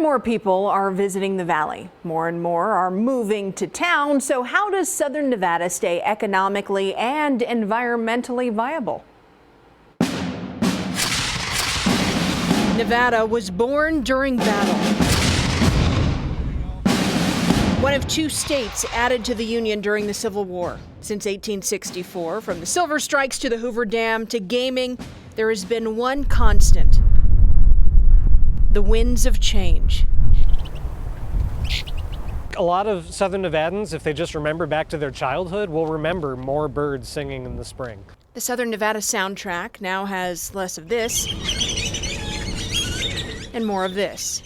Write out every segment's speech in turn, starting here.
more people are visiting the valley. More and more are moving to town. So how does southern Nevada stay economically and environmentally viable? Nevada was born during battle. One of two states added to the Union during the Civil War. Since 1864, from the Silver Strikes to the Hoover Dam to gaming, there has been one constant: the winds of change. A lot of southern Nevadans, if they just remember back to their childhood, will remember more birds singing in the spring. The Southern Nevada soundtrack now has less of this and more of this.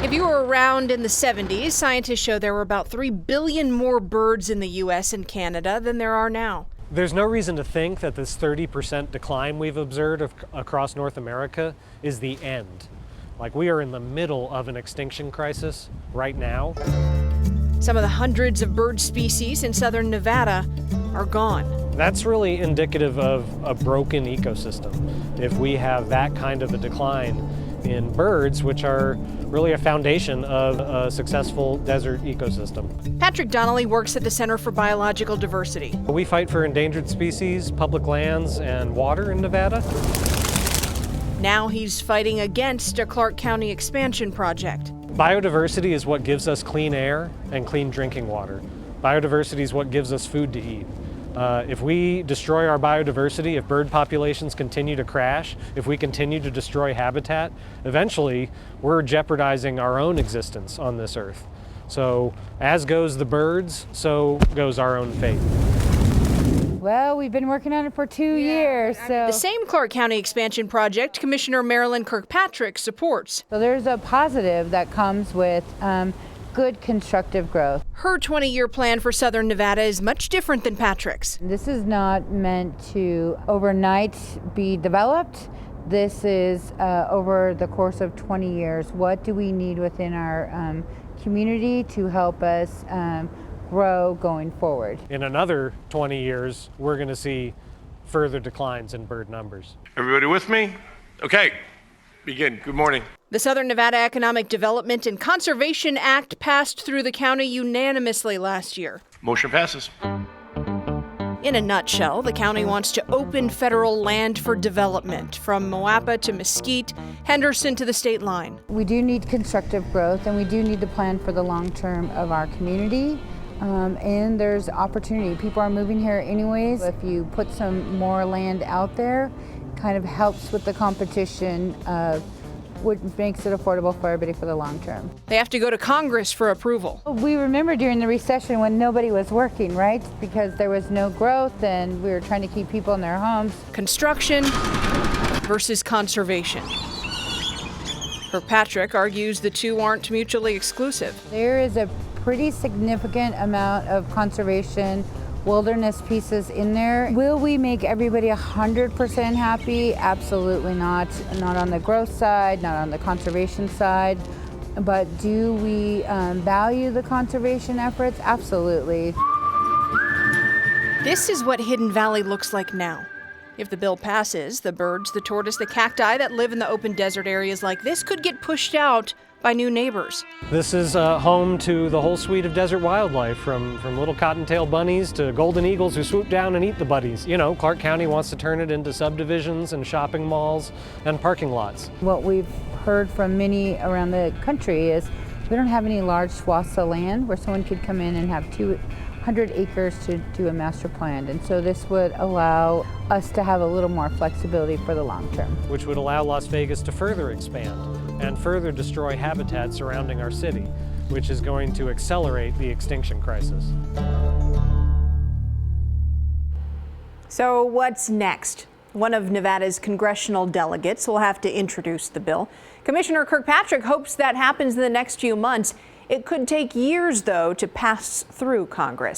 If you were around in the 70s, scientists show there were about 3 billion more birds in the U.S. and Canada than there are now. There's no reason to think that this 30% decline we've observed across North America is the end. Like, we are in the middle of an extinction crisis right now. Some of the hundreds of bird species in southern Nevada are gone. That's really indicative of a broken ecosystem. If we have that kind of a decline in birds, which are really a foundation of a successful desert ecosystem. Patrick Donnelly works at the Center for Biological Diversity. We fight for endangered species, public lands, and water in Nevada. Now he's fighting against a Clark County expansion project. Biodiversity is what gives us clean air and clean drinking water. Biodiversity is what gives us food to eat. If we destroy our biodiversity, if bird populations continue to crash, if we continue to destroy habitat, eventually we're jeopardizing our own existence on this earth. So as goes the birds, so goes our own fate. Well, we've been working on it for 2 years. The same Clark County expansion project Commissioner Marilyn Kirkpatrick supports. So there's a positive that comes with good constructive growth. Her 20-year plan for southern Nevada is much different than Patrick's. This is not meant to overnight be developed. This is over the course of 20 years. What do we need within our community to help us grow going forward? In another 20 years, we're going to see further declines in bird numbers. Everybody with me? Okay, begin. Good morning. The Southern Nevada Economic Development and Conservation Act passed through the county unanimously last year. Motion passes. In a nutshell, the county wants to open federal land for development, from Moapa to Mesquite, Henderson to the state line. We do need constructive growth, and we do need to plan for the long term of our community. And there's opportunity. People are moving here anyways. If you put some more land out there, it kind of helps with the competition of what makes it affordable for everybody for the long term. They have to go to Congress for approval. We remember during the recession when nobody was working, right? Because there was no growth and we were trying to keep people in their homes. Construction versus conservation. Kirkpatrick argues the two aren't mutually exclusive. There is a pretty significant amount of conservation wilderness pieces in there. Will we make everybody 100% happy? Absolutely not. Not on the growth side, not on the conservation side. But do we value the conservation efforts? Absolutely. This is what Hidden Valley looks like now. If the bill passes, the birds, the tortoise, the cacti that live in the open desert areas like this could get pushed out by new neighbors. This is home to the whole suite of desert wildlife, from little cottontail bunnies to golden eagles who swoop down and eat the buddies. You know, Clark County wants to turn it into subdivisions and shopping malls and parking lots. What we've heard from many around the country is we don't have any large swaths of land where someone could come in and have 200 acres to do a master plan. And so this would allow us to have a little more flexibility for the long term. Which would allow Las Vegas to further expand and further destroy habitat surrounding our city, which is going to accelerate the extinction crisis. So what's next? One of Nevada's congressional delegates will have to introduce the bill. Commissioner Kirkpatrick hopes that happens in the next few months. It could take years, though, to pass through Congress.